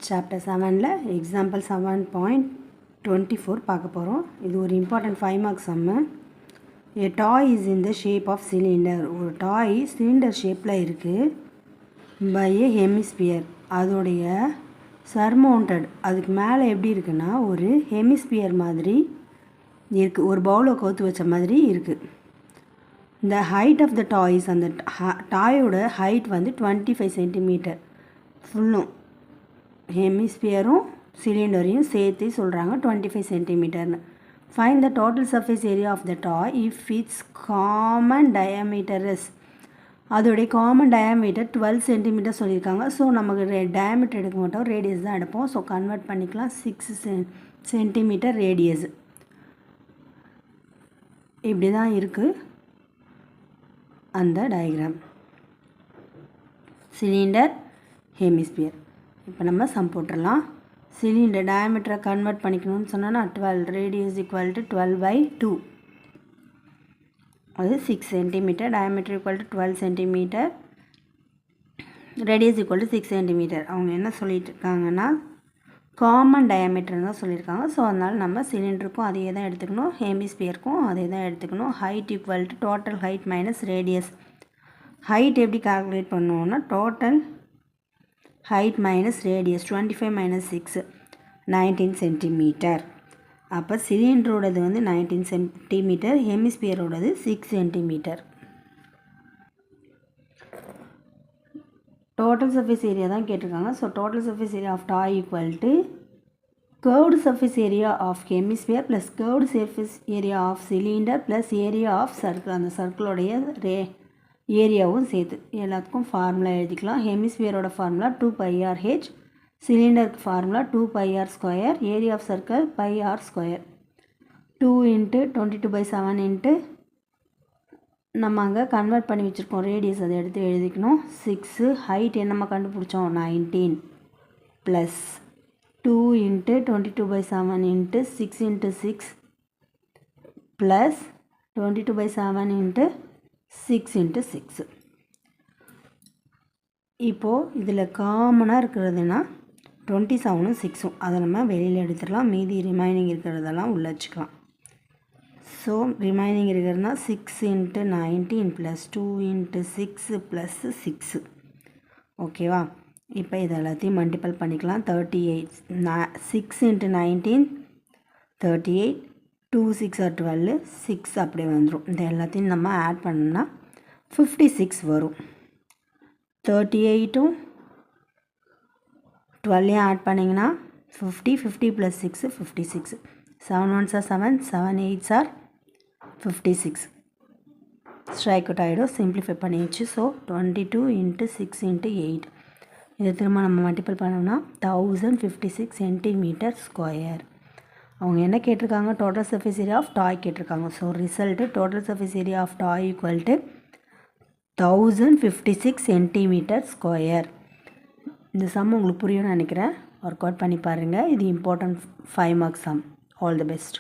Chapter 7 example 7.24 பார்க்க போகிறோம். இது ஒரு important 5 mark sum. A toy is in the shape of cylinder. ஒரு toy cylinder shapeல இருக்குது by a hemisphere. அதோடைய surmounted அதுக்கு மேலே எப்படி இருக்குன்னா ஒரு hemisphere மாதிரி இருக்குது, ஒரு பவுலை கவுத்து வச்ச மாதிரி இருக்குது. The height of the toy is அந்த டாயோட height வந்து 25 centimeter. ஃபுல்லும் ஹெமிஸ்பியரும் சிலிண்டரையும் சேர்த்து சொல்கிறாங்க 25 சென்டிமீட்டர்னு. Find the total surface area of the toy if it's common diameter is. அதோடைய காமன் டயாமீட்டர் 12 சென்டிமீட்டர் சொல்லியிருக்காங்க. ஸோ நமக்கு டயாமீட்டர் எடுக்க மாட்டோம், ரேடியஸ் தான் எடுப்போம். ஸோ கன்வெர்ட் பண்ணிக்கலாம் 6 சென்டிமீட்டர் ரேடியஸ். இப்படி தான் இருக்குது அந்த டயக்ராம். Cylinder hemisphere. இப்போ நம்ம சம் போட்டுடலாம். சிலிண்டர் டயாமீட்டரை கன்வெர்ட் பண்ணிக்கணும்னு சொன்னோன்னா 12 ரேடியஸ் ஈக்குவல் டு 12/2. அது 6 centimetre. Diameter equal to 12 centimetre. Radius equal to 6 centimetre. அவங்க என்ன சொல்லிட்டு இருக்காங்கன்னா காமன் டயாமீட்டர் தான் சொல்லியிருக்காங்க. ஸோ அதனால் நம்ம சிலிண்டருக்கும் அதே தான் எடுத்துக்கணும், ஹெமிஸ்பியருக்கும் அதே தான் எடுத்துக்கணும். Height equal to total height minus radius. Height எப்படி கால்குலேட் பண்ணுவோன்னா total height minus radius 25 minus 6 19 centimeter. அப்போ சிலிண்டரோடது வந்து 19 சென்டிமீட்டர், ஹெமிஸ்பியரோடது 6 சென்டிமீட்டர். டோட்டல் சர்ஃபேஸ் ஏரியா தான் கேட்டிருக்காங்க. So total surface area of toy equal to curved surface area of hemisphere plus curved surface area of cylinder plus area of circle. அந்த சர்க்கிளோடைய ஏரியாவும் சேர்த்து எல்லாத்துக்கும் ஃபார்முலா எழுதிக்கலாம். ஹெமிஸ்பியரோட ஃபார்முலா 2πrh, சிலிண்டருக்கு formula 2πr², area of circle πr². 2 × 22/7 into நம்ம அங்கே convert பண்ணி வச்சுருக்கோம் ரேடியஸ், அதை எடுத்து எழுதிக்கணும். 6 ஹைட் என்னம்மா கண்டுபிடிச்சோம் 19 ப்ளஸ் 2 × 22/7 இன்ட்டு 6 × 6 ப்ளஸ் 22/7 இன்ட்டு 6 × 6. இப்போது இதில் காமனாக இருக்கிறதுனா 27ம் 6ம் அதை நம்ம வெளியில் எடுத்துடலாம். மீதி ரிமைனிங் இருக்கிறதெல்லாம் உள்ள வச்சுக்கலாம். ஸோ ரிமைனிங் இருக்கிறதுனா 6 × 19 ப்ளஸ் 2 × 6 ப்ளஸ் 6. ஓகேவா? இப்போ இது எல்லாத்தையும் மல்டிபிள் பண்ணிக்கலாம். 38 6 × 19 38, 2 6 are 12, 6 அப்படியே வந்துடும். இந்த எல்லாத்தையும் நம்ம ஆட் பண்ணோம்னா 56 வரும். 38ம் 12 ஆட் பண்ணிங்கன்னா 50, 50 + 6 56. 7 1s are 7, 7 8s are 56. Strike out ஆகிடும். சிம்பிளிஃபை பண்ணிடுச்சு. ஸோ 22 × 6 × 8 இதை திரும்ப நம்ம மல்டிபிள் பண்ணோம்னா 1056 சென்டிமீட்டர் ஸ்கொயர். அவங்க என்ன கேட்டிருக்காங்க total surface area of toy கேட்டிருக்காங்க. So result total surface area of toy equal to 1056 centimetre square. இந்த சம் உங்களுக்கு புரியும்னு நினைக்கிறேன். ஒர்க் அவுட் பண்ணி பாருங்கள். இது important 5 mark sum. All the best.